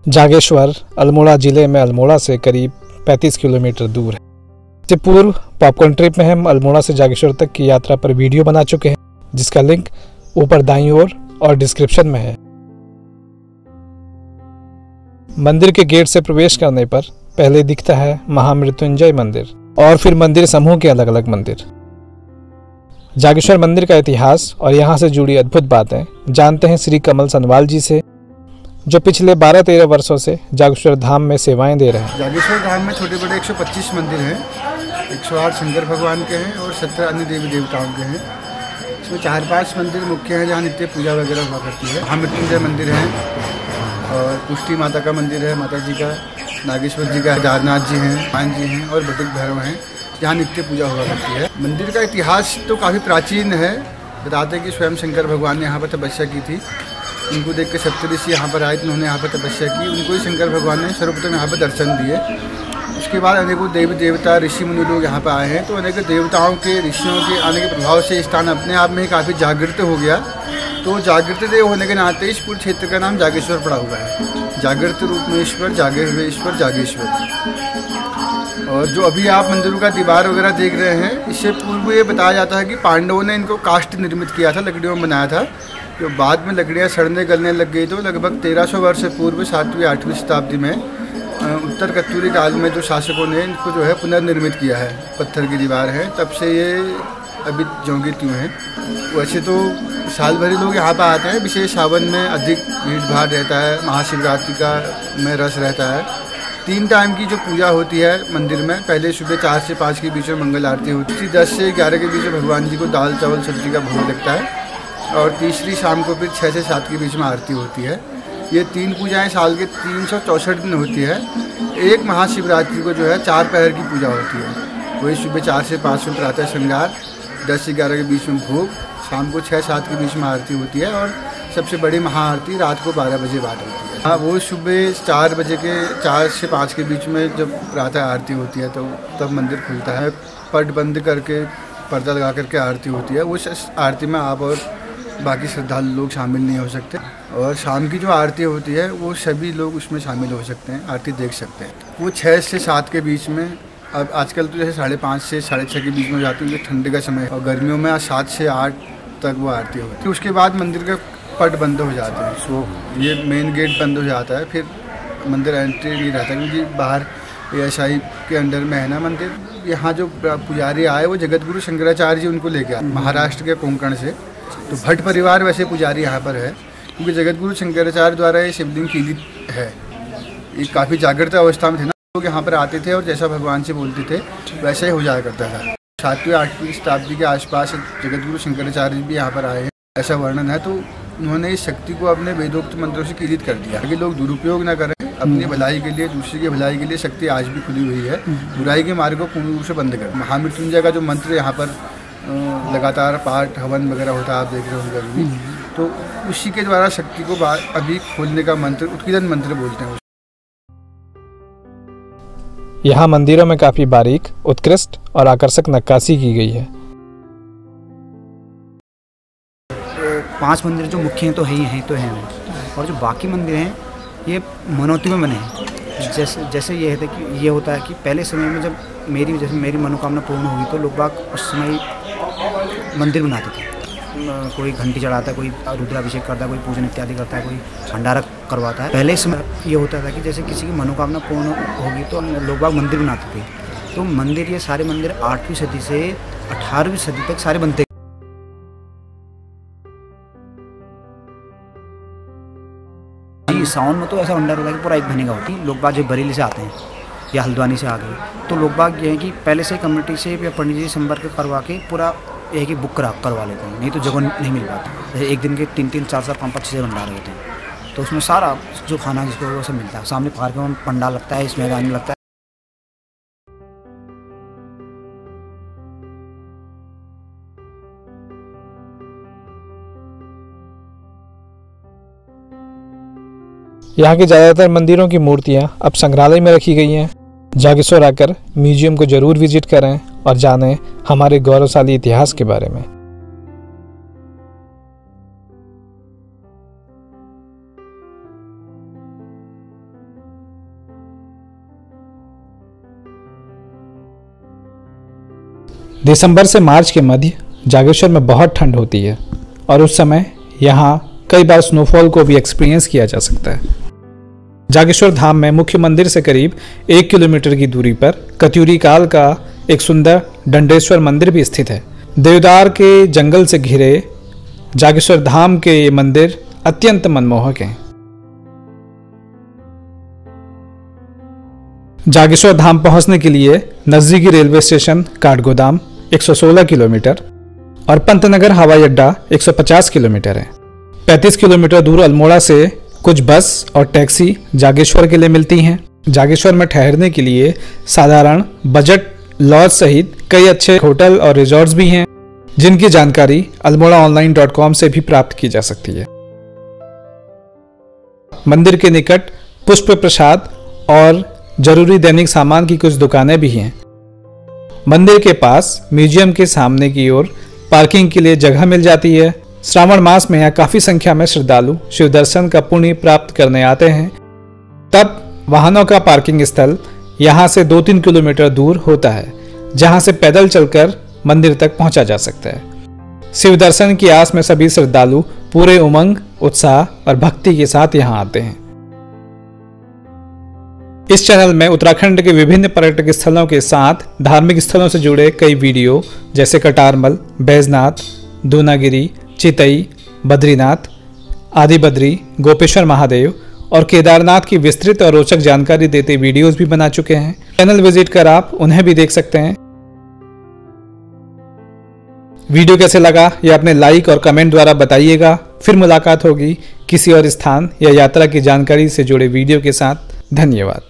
जागेश्वर अल्मोड़ा जिले में अल्मोड़ा से करीब 35 किलोमीटर दूर है। इससे पूर्व पॉपकॉर्न ट्रिप में हम अल्मोड़ा से जागेश्वर तक की यात्रा पर वीडियो बना चुके हैं, जिसका लिंक ऊपर दाईं ओर और डिस्क्रिप्शन में है। मंदिर के गेट से प्रवेश करने पर पहले दिखता है महामृत्युंजय मंदिर और फिर मंदिर समूह के अलग अलग मंदिर। जागेश्वर मंदिर का इतिहास और यहाँ से जुड़ी अद्भुत बातें जानते हैं श्री कमल सनवाल जी से, जो पिछले 12-13 वर्षों से जागेश्वर धाम में सेवाएं दे रहे हैं। जागेश्वर धाम में छोटे बड़े 125 मंदिर हैं। 108 शंकर भगवान के हैं और 17 अन्य देवी देवताओं के हैं। इसमें 4-5 मंदिर मुख्य हैं जहाँ नित्य पूजा वगैरह हुआ करती है। महामृत्युंजय मंदिर है और पुष्टि माता का मंदिर है, माता जी का, नागेश्वर जी का, केदारनाथ जी हैं, मान जी हैं और बटुक भैरव हैं, जहाँ नित्य पूजा हुआ करती है। मंदिर का इतिहास तो काफ़ी प्राचीन है। बताते हैं कि स्वयं शंकर भगवान ने यहाँ पर तपस्या की थी। उनको देख के सप्तऋषि यहाँ पर आए, उन्होंने यहाँ पर तपस्या की। उनको ही शंकर भगवान ने सर्वप्रथम यहाँ पर दर्शन दिए। उसके बाद अनेकों देवी देवता, ऋषि मुनि लोग यहाँ पर आए हैं। तो अनेक देवताओं के, ऋषियों के आने के प्रभाव से स्थान अपने आप में काफ़ी जागृत हो गया। तो जागृत देव होने के नाते इस पूरे क्षेत्र का नाम जागेश्वर पड़ा हुआ है। जागृत रूप में ईश्वर, जागे हुए ईश्वर, जागेश्वर। और जो अभी आप मंदिरों का दीवार वगैरह देख रहे हैं, इससे पूर्व ये बताया जाता है कि पांडवों ने इनको काष्ठ निर्मित किया था, लकड़ियों में बनाया था। जो बाद में लकड़ियाँ सड़ने गलने लग गई, तो लगभग 1300 वर्ष पूर्व 7वीं-8वीं शताब्दी में उत्तर कत्यूरी काल में जो शासकों ने इनको जो है पुनर्निर्मित किया है। पत्थर की दीवार है, तब से ये अभी ज्यों की त्यों हैं। वैसे तो साल भरी लोग यहाँ पर आते हैं, विशेष सावन में अधिक भीड़ भाड़ रहता है। महाशिवरात्रि का में रस रहता है। 3 टाइम की जो पूजा होती है मंदिर में, पहले सुबह 4 से 5 के बीच में मंगल आरती होती है। 10 से 11 के बीच में भगवान जी को दाल चावल सब्जी का भोग लगता है और तीसरी शाम को फिर 6 से 7 के बीच में आरती होती है। ये 3 पूजाएं साल के 364 दिन होती है। एक महाशिवरात्रि को जो है 4 पहर की पूजा होती है। वही सुबह 4 से 5 में प्रातः श्रृंगार, 10 से 11 के बीच में भोग, शाम को 6-7 के बीच में आरती होती है और सबसे बड़ी महाआरती रात को 12 बजे बाद होती है। हाँ, वो सुबह 4 बजे के 4 से 5 के बीच में जब प्रातः आरती होती है तो तब मंदिर खुलता है। पट बंद करके, पर्दा लगा करके आरती होती है। वो आरती में आप और बाकी श्रद्धालु लोग शामिल नहीं हो सकते। और शाम की जो आरती होती है वो सभी लोग उसमें शामिल हो सकते हैं, आरती देख सकते हैं। वो 6 से 7 के बीच में, अब आजकल तो जैसे 5:30 से 6:30 के बीच में जाती है, ठंडी का समय, और गर्मियों में 7 से 8 तक वो आरती होती है। उसके बाद मंदिर का पट बंद हो जाते हैं। सो ये मेन गेट बंद हो जाता है, फिर मंदिर एंट्री नहीं रहता, क्योंकि बाहर ASI के अंडर में है ना मंदिर। यहाँ जो पुजारी आए वो जगतगुरु शंकराचार्य जी उनको लेके आए महाराष्ट्र के कोंकण से। तो भट्ट परिवार वैसे पुजारी यहाँ पर है, क्योंकि जगतगुरु शंकराचार्य द्वारा ये शिवलिंग कीर्तित है। ये काफ़ी जागृत अवस्था में थे ना, लोग यहाँ पर आते थे और जैसा भगवान से बोलते थे वैसा ही हो जाया करता था। 7वीं-8वीं शताब्दी के आसपास जगतगुरु शंकराचार्य भी यहाँ पर आए हैं, ऐसा वर्णन है। तो उन्होंने इस शक्ति को अपने वेदोक्त मंत्रों से कीर्तित कर दिया कि लोग दुरुपयोग न करें। अपनी भलाई के लिए, दूसरे की भलाई के लिए शक्ति आज भी खुली हुई है। बुराई के मार्ग को पूर्ण रूप से बंद कर। महामृत्युंजय का जो मंत्र यहाँ पर लगातार पाठ हवन वगैरह होता है, आप देख रहे होंगे अभी, तो उसी के द्वारा शक्ति को अभी खोलने का मंत्र उत्कीर्तन मंत्र बोलते हैं। यहाँ मंदिरों में काफी बारीक, उत्कृष्ट और आकर्षक नक्काशी की गई है। 5 मंदिर जो मुख्य हैं तो हैं, और जो बाकी मंदिर हैं ये मनौती में बने हैं। जैसे ये है कि ये होता है कि पहले समय में जब मेरी मनोकामना पूर्ण होगी तो लोग बाग उस समय मंदिर बनाते थे। कोई घंटी चढ़ाता है, कोई रुद्राभिषेक करता है, कोई पूजन इत्यादि करता है, कोई भंडारा करवाता है। पहले समय ये होता था कि जैसे किसी की मनोकामना पूर्ण होगी तो लोग बाग मंदिर बनाते थे। तो मंदिर, ये सारे मंदिर 8वीं सदी से 18वीं सदी तक सारे बनते। सावन में तो ऐसा भंडारा होता है कि पूरा 1 महीने का होती है। लोग बाग जो बरेली से आते हैं या हल्द्वानी से आ गए, तो लोग बाग ये है कि पहले से कम्युनिटी से या पंडित जी से संपर्क करवा के पूरा एक ही बुक करवा लेते हैं, नहीं तो जगह नहीं मिल पाती। जैसे एक दिन के 3-3, 4-4, 5-5, 6 भंडारे होते हैं, तो उसमें सारा जो खाना जिसको वो सब मिलता है। सामने पार्क में पंडाल लगता है, इस मैदान में लगता है। यहाँ के ज़्यादातर मंदिरों की मूर्तियाँ अब संग्रहालय में रखी गई हैं। जागेश्वर आकर म्यूजियम को जरूर विजिट करें और जानें हमारे गौरवशाली इतिहास के बारे में। दिसंबर से मार्च के मध्य जागेश्वर में बहुत ठंड होती है और उस समय यहाँ कई बार स्नोफॉल को भी एक्सपीरियंस किया जा सकता है। जागेश्वर धाम में मुख्य मंदिर से करीब 1 किलोमीटर की दूरी पर कत्यूरी काल का एक सुंदर दंडेश्वर मंदिर भी स्थित है। देवदार के जंगल से घिरे जागेश्वर धाम के ये मंदिर अत्यंत मनमोहक हैं। जागेश्वर धाम पहुंचने के लिए नजदीकी रेलवे स्टेशन काठगोदाम 116 किलोमीटर और पंतनगर हवाई अड्डा 150 किलोमीटर है। 35 किलोमीटर दूर अल्मोड़ा से कुछ बस और टैक्सी जागेश्वर के लिए मिलती हैं। जागेश्वर में ठहरने के लिए साधारण बजट लॉज सहित कई अच्छे होटल और रिजॉर्ट्स भी हैं, जिनकी जानकारी almoraonline.com से भी प्राप्त की जा सकती है। मंदिर के निकट पुष्प प्रसाद और जरूरी दैनिक सामान की कुछ दुकानें भी हैं। मंदिर के पास म्यूजियम के सामने की ओर पार्किंग के लिए जगह मिल जाती है। श्रावण मास में यहाँ काफी संख्या में श्रद्धालु शिव दर्शन का पुण्य प्राप्त करने आते हैं। तब वाहनों का पार्किंग स्थल यहाँ से 2-3 किलोमीटर दूर होता है, जहाँ से पैदल चलकर मंदिर तक पहुंचा जा सकता है। शिव दर्शन की आस में सभी श्रद्धालु पूरे उमंग, उत्साह और भक्ति के साथ यहाँ आते हैं। इस चैनल में उत्तराखंड के विभिन्न पर्यटक स्थलों के साथ धार्मिक स्थलों से जुड़े कई वीडियो जैसे कटारमल, बैजनाथ, दूनागिरी, चितई, बद्रीनाथ, आदि बद्री, गोपेश्वर महादेव और केदारनाथ की विस्तृत और रोचक जानकारी देते वीडियोस भी बना चुके हैं। चैनल विजिट कर आप उन्हें भी देख सकते हैं। वीडियो कैसे लगा ये अपने लाइक और कमेंट द्वारा बताइएगा। फिर मुलाकात होगी किसी और स्थान या यात्रा की जानकारी से जुड़े वीडियो के साथ। धन्यवाद।